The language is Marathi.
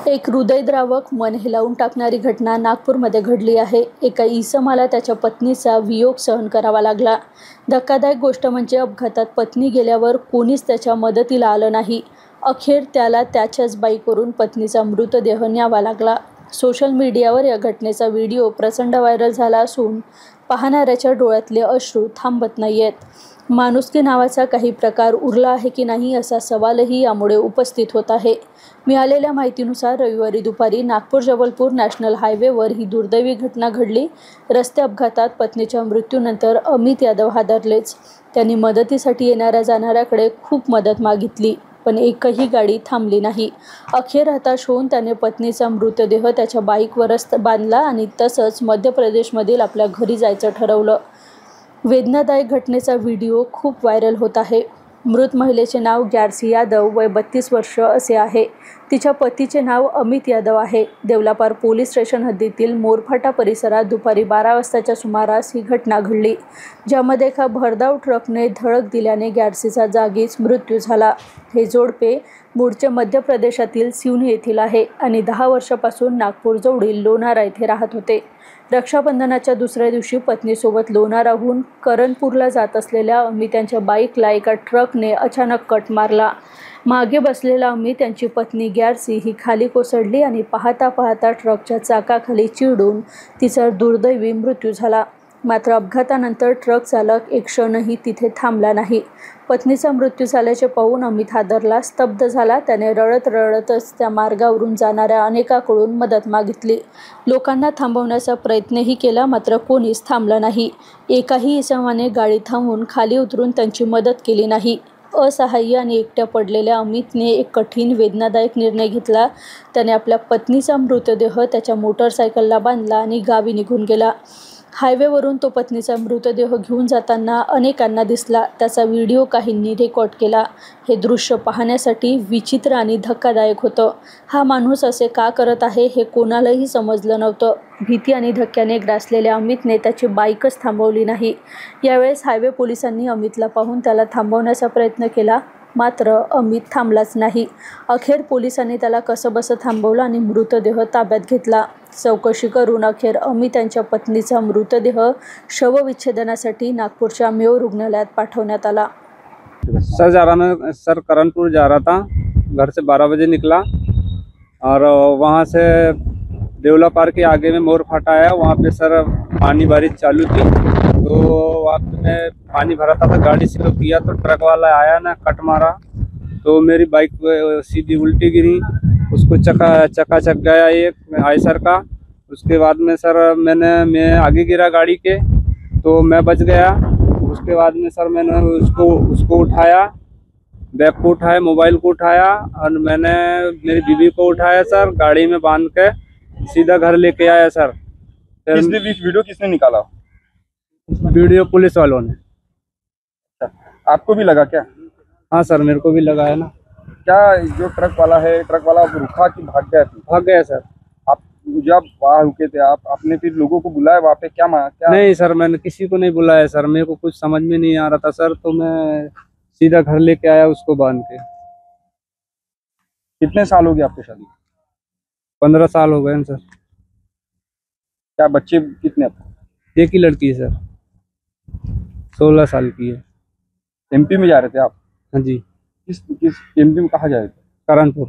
एक हृदयद्रावक मन हेलावून टाकणारी घटना नागपूरमध्ये घडली आहे। एका इसमाला त्याच्या पत्नीचा वियोग सहन करावा लागला। धक्कादायक गोष्ट म्हणजे अपघातात पत्नी गेल्यावर कोणीच त्याच्या मदतीला आलं नाही। अखेर त्याला त्याच्याच बाईकवरून पत्नीचा मृतदेह न्यावा लागला। सोशल मीडियावर या घटनेचा व्हिडिओ प्रचंड व्हायरल झाला असून पाहणाऱ्याच्या डोळ्यातले अश्रू थांबत नाहीयेत। माणुसकी नावाचा काही प्रकार उरला आहे की नाही असा सवालही यामुळे उपस्थित होत आहे। मिळालेल्या माहितीनुसार रविवारी दुपारी नागपूर-जबलपूर नॅशनल हायवेवर ही दुर्दैवी घटना घडली। रस्ते अपघातात पत्नीच्या मृत्यूनंतर अमित यादव हादरलेच। त्यांनी मदतीसाठी येणाऱ्या जाणाऱ्याकडे खूप मदत मागितली, पण एकही गाडी थांबली नाही। अखेर हताश होऊन त्याने पत्नीचा मृतदेह त्याच्या बाईकवरच बांधला आणि तसंच मध्य प्रदेशमधील आपल्या घरी जायचं ठरवलं। वेदनादायक घटनेचा व्हिडिओ खूप व्हायरल होत आहे। मृत महिलेचे नाव ग्यारसी यादव, वय 32 वर्ष असे आहे। तिच्या पतीचे नाव अमित यादव आहे। देवलापार पोलीस स्टेशन हद्दीतील मोरफाटा परिसरात दुपारी 12 वाजताच्या सुमारास ही घटना घडली, ज्यामध्ये एका भरधाव ट्रकने धडक दिल्याने ग्यारसीचा जागीच मृत्यू झाला। हे जोडपे मूळचे मध्य प्रदेशातील सिवनी येथील आहे आणि 10 वर्षापासून नागपूरजवळील लोणारा येथे राहत होते। रक्षाबंधनाच्या दुसऱ्या दिवशी पत्नीसोबत लोणाराहून करणपूरला जात असलेल्या अमित यांच्या बाईकला एका ट्रकने अचानक कट मारला। मागे बसलेला अमित यांची पत्नी ग्यारसी ही खाली कोसळली आणि पाहता पाहता ट्रकच्या चाकाखाली चिरडून तिचा दुर्दैवी मृत्यू झाला। मात्र अपघातानंतर ट्रक चालक एक क्षणही तिथे थांबला नाही। पत्नीचा मृत्यू झाल्याचे पाहून अमित हादरला, स्तब्ध झाला। त्याने रडत रडतच त्या मार्गावरून जाणाऱ्या अनेकांकडून मदत मागितली। लोकांना थांबवण्याचा प्रयत्नही केला, मात्र कोणीच थांबलं नाही। एकाही इसमाने गाडी थांबवून खाली उतरून त्यांची मदत केली नाही। असहाय्य आणि एकट्या पडलेल्या अमितने एक कठीण वेदनादायक निर्णय घेतला। त्याने आपल्या पत्नीचा मृतदेह त्याच्या मोटरसायकलला बांधला आणि गावी निघून गेला। हायवेवरून तो पत्नीचा मृतदेह घेऊन जाताना अनेकांना दिसला। त्याचा व्हिडिओ काहींनी रेकॉर्ड केला। हे दृश्य पाहण्यासाठी विचित्र आणि धक्कादायक होतं। हा माणूस असे का करत आहे हे कोणालाही समजलं नव्हतं। भीती आणि धक्क्याने ग्रासलेल्या अमितने त्याची बाईकच थांबवली नाही। यावेळेस हायवे पोलिसांनी अमितला पाहून त्याला थांबवण्याचा प्रयत्न केला, मात्र अमित थांबलाच नाही। अखेर पोलिसांनी त्याला कसंबसं थांबवलं आणि मृतदेह ताब्यात घेतला। चौकशी करून अखेर अमित यांच्या पत्नीचा मृतदेह शवविच्छेदनासाठी नागपूरच्या मेयो रुग्णालयात पाठवण्यात आला। सर करणपुर जा रहा था, घर से 12 बजे निकला और वहाँ से देवलापार के आगे में मोरफाटा आया। वहाँ पे सर पानी बारिश चालू थी, तो वहाँ पे मैं पानी भरा था तो गाड़ी स्लो किया तो ट्रक वाला आया ना, कट मारा तो मेरी बाइक सीधी उल्टी गिरी। उसको चकाचक गया एक आयसर का। उसके बाद में सर मैं आगे गिरा गाड़ी के, तो मैं बच गया। उसके बाद में सर मैंने उसको उठाया, बैग को उठाया, मोबाइल को उठाया और मैंने मेरी बीवी को उठाया सर, गाड़ी में बांध के सीधा घर लेके आया सर। वीडियो किसने निकाला? वीडियो पुलिस वालों ने। आपको भी लगा क्या? हाँ सर, मेरे को भी लगा है ना। क्या जो ट्रक वाला है, ट्रक वाला रुका कि भाग गया? भाग गया सर। आप जब वहाँ रुके थे, आपने फिर लोगों को बुलाया वहाँ पे? क्या नहीं सर, मैंने किसी को नहीं बुलाया सर। मेरे को कुछ समझ में नहीं आ रहा था सर, तो मैं सीधा घर लेके आया उसको बांध के। कितने साल हो गए आपकी शादी? 15 साल हो गए सर। क्या बच्चे कितने आपको? एक ही लड़की है सर, 16 साल की है। एमपी में जा रहे थे आप? हाँ जी। किस एमपी में कहाँ जा रहे थे? करणपुर।